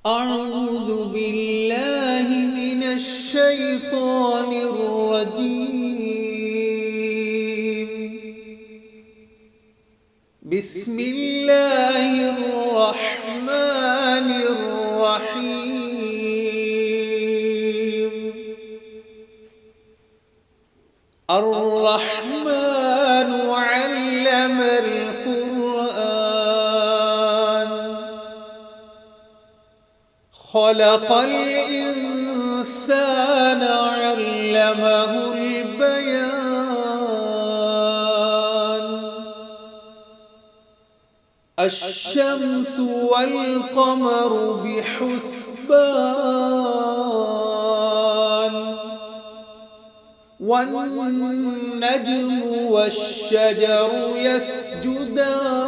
أعوذ بالله من الشيطان الرجيم. بسم الله الرحمن الرحيم. الرحمن علم القرآن، خلق الإنسان علمه البيان. الشمس والقمر بحسبان، والنجم والشجر يسجدان،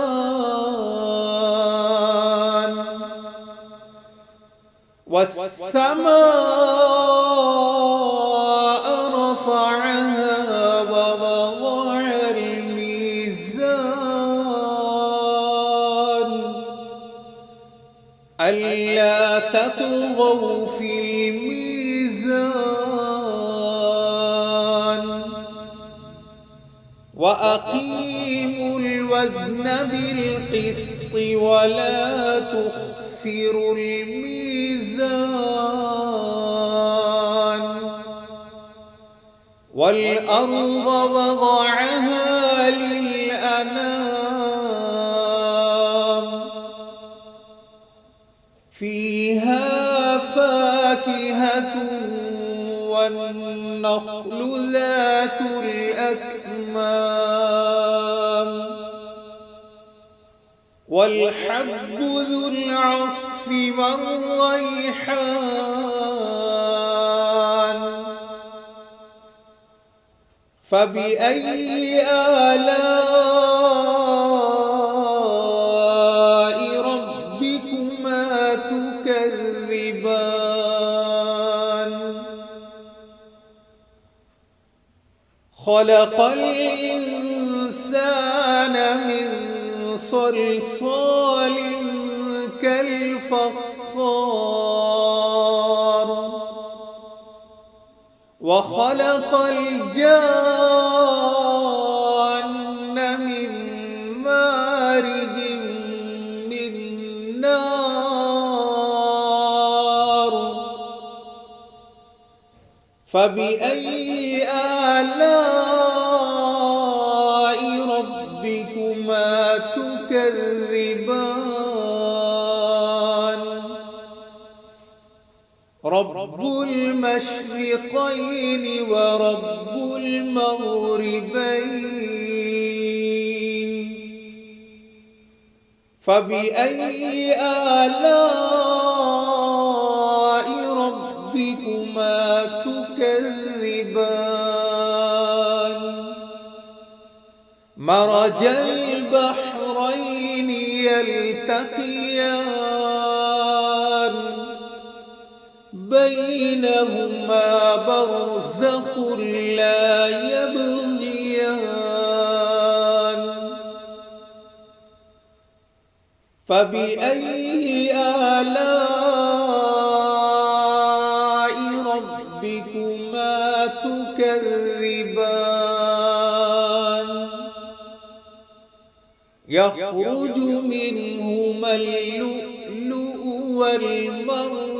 والسماء رفعها ووضع الميزان ألا تطغوا في الميزان، وأقيموا الوزن بالقسط ولا تخسروا الميزان. والأرض وضعها للأنام، فيها فاكهة والنخل ذات الأكمام، والحب ذو العصف والريحان. فبأي آلاء ربكما تكذبان؟ خلق الإنسان من صلصال كالفخار، وخلق الجان من مارج من نار. فبأي آلاء ربكما تكذبان؟ رب المشرقين ورب المغربين. فبأي آلاء ربكما تكذبان؟ مرج البحرين يلتقيان، بينهما برزخ لا يبغيان. فبأي آلاء ربكما تكذبان؟ يخرج منهما اللؤلؤ والمرجان.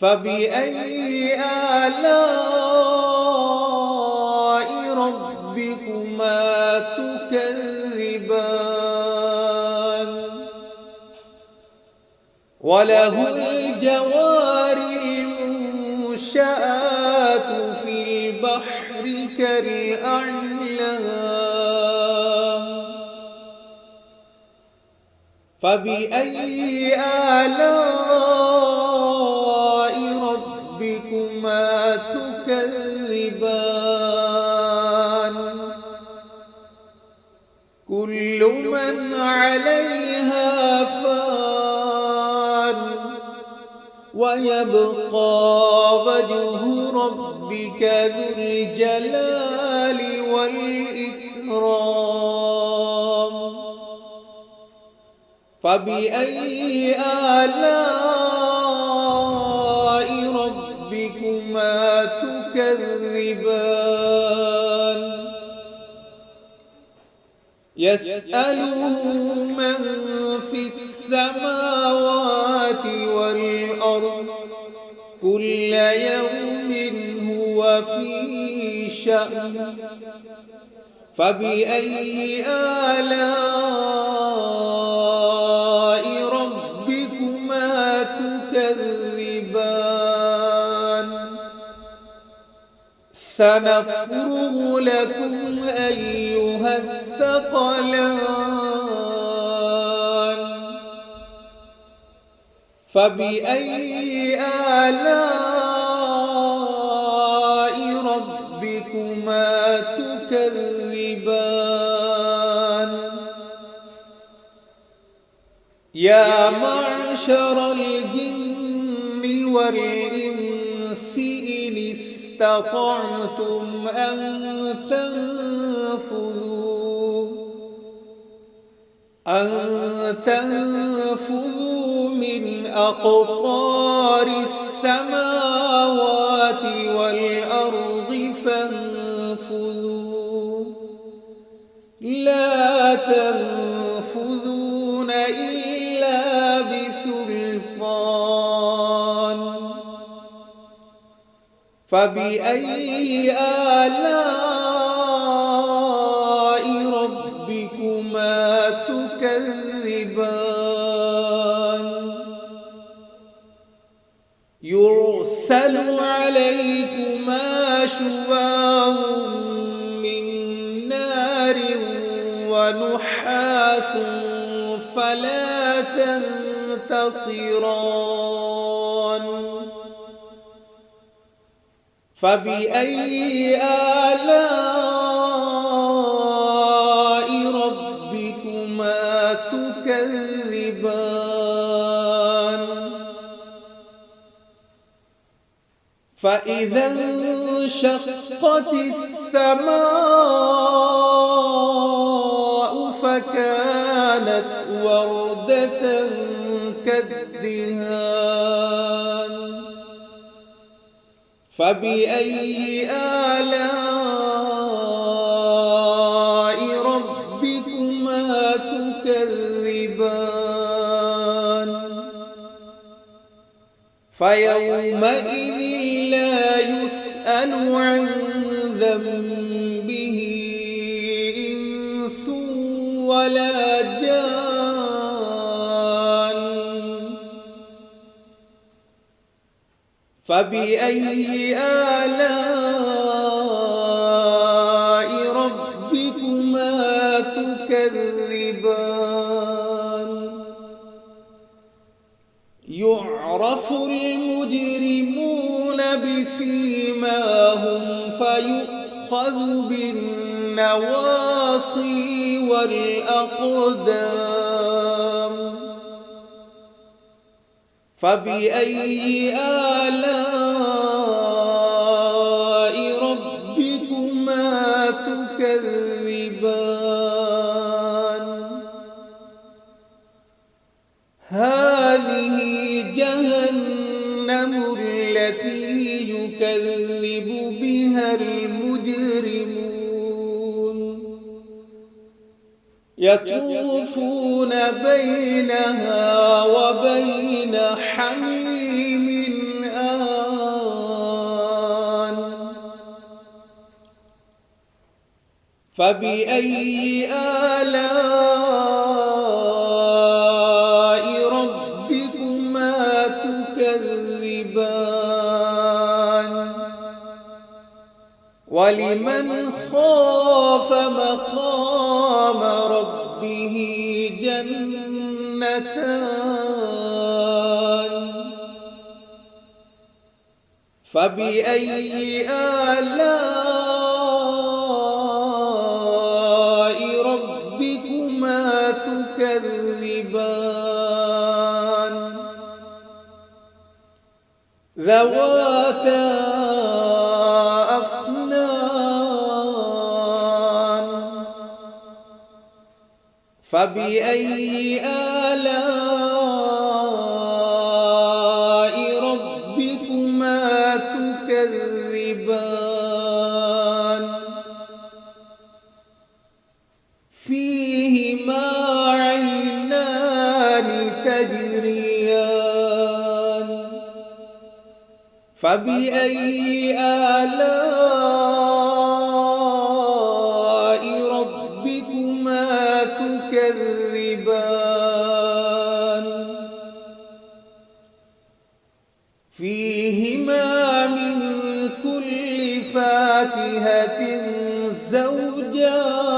فبأي آلاء ربكما تكذبان؟ وله الجوار المنشآت في البحر كالأعلام. فبأي آلاء ربكما تكذبان؟ كل من عليها فان، ويبقى وجه ربك ذو الجلال والإكرام. فبأي آلاء ربكما تكذبان يسأله من في السماوات والأرض كل يوم هو في شأن فبأي آلاء ربكما تكذبان سنفرغ لكم أيها الثقلان فبأي آلاء ربكما تكذبان يا معشر الجن والإنس إن استطعتم أن تنفذوا من أقطار السماوات والأرض فانفذوا لا تنفذون إلا بسلطان فبأي آلاء ربكما تكذبان يرسل عليكما شواظ من نار ونحاس فلا تنتصران فبأي آلاء ربكما تكذبان فإذا انشقت السماء فكانت وردة كالدهان فبأي آلاء ربكما تكذبان فيومئذ لا يسأل عن ذنبه إنس ولا جان فبأي آلاء ربكما تكذبان يعرف المجرمون بسيماهم فيؤخذ بالنواصي والأقدام فبأي آلاء ربكما تكذبان هذه جهنم التي يكذب بها المجرمون يطوفون بينها وبين حميم آن فبأي آلاء ربكما تكذبان ولمن خاف مقام ربه جنتان فبأي آلاء ربكما تكذبان ذواتا أفنان فبأي آلاء ربكما تكذبان فيهما عينان تجريان فبأي آلاء ربكما تكذبان فيهما من كل فاكهة زوجان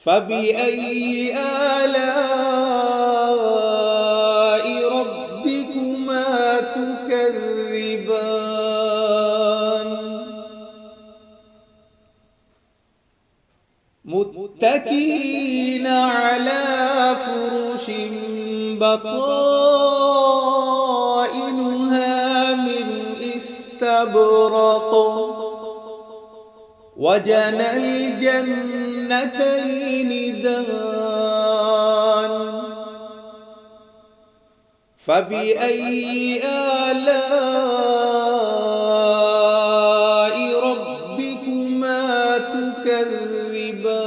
فبأي آلاء ربكما تكذبان متكئين على فرش بطائنها من استبرق وجنى الجنتين دان فبأي آلاء ربكما تكذبان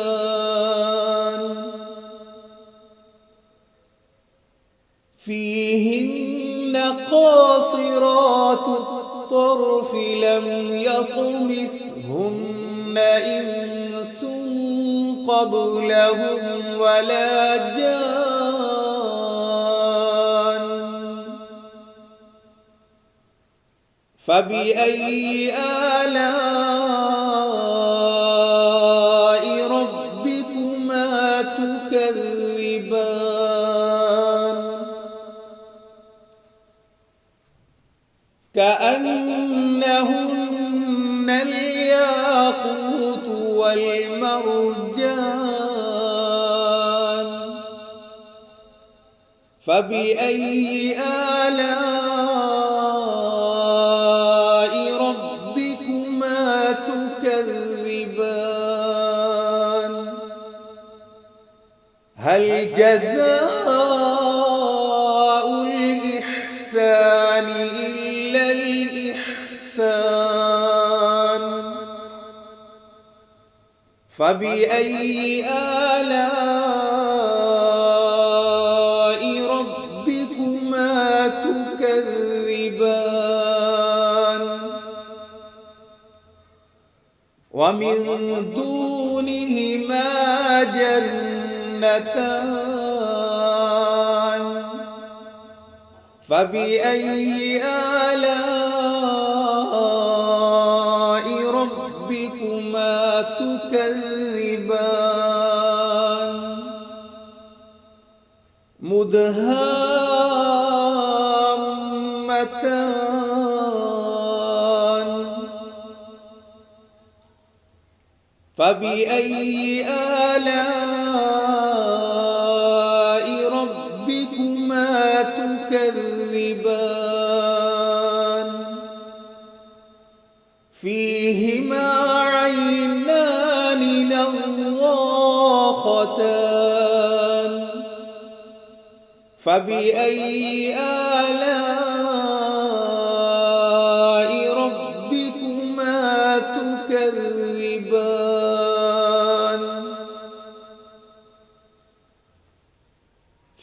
فيهن قاصرات الطرف لم يطمثهن إنس قبلهم ولا جان فبأي آلاء ربكما تكذبان كأنهن الياقوت والمرجان فبأي آلاء ربكما تكذبان هل جزاء الإحسان إلا الإحسان فبأي آلاء ربكما تكذبان ومن دونهما جنتان فبأي آلاء ربكما تكذبان مدهامتان فبأي آلاء ربكما تكذبان فيهما عينان نضاختان فبأي آلاء ربكما تكذبان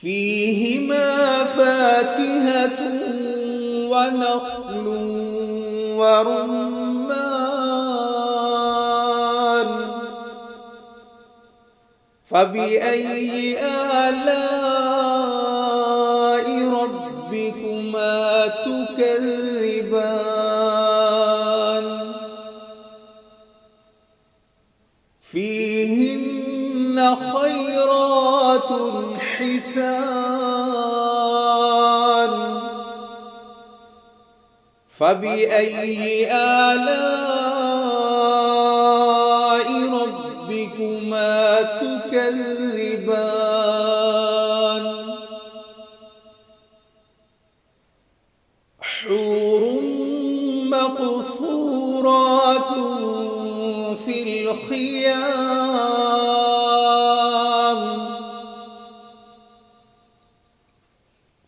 فيهما فاكهة ونخل ورمان فبأي آلاء ربكما تكذبان فيهن خيرات حسان فبأي آلاء ربكما تكذبان حور مقصورات في والقيام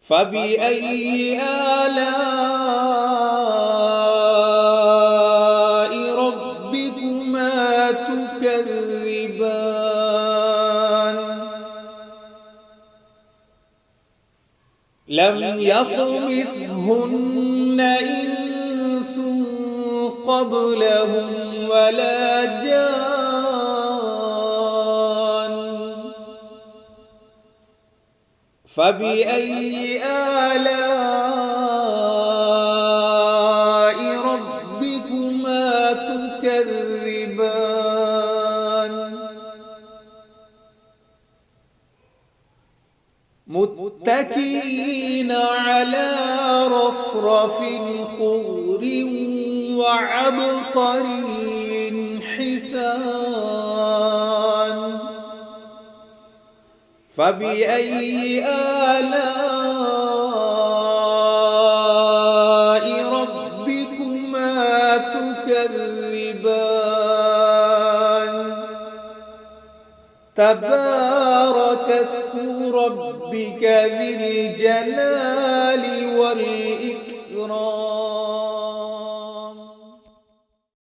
فبأي آلاء ربكما تكذبان لم يطمثهن إنس قبلهم ولا جان فبأي آلاء ربكما تكذبان متكئين على رفرف خضر وعبقري حسان فبأي آلاء ربكما تكذبان تبارك اسم ربك ذي الجلال والإكرام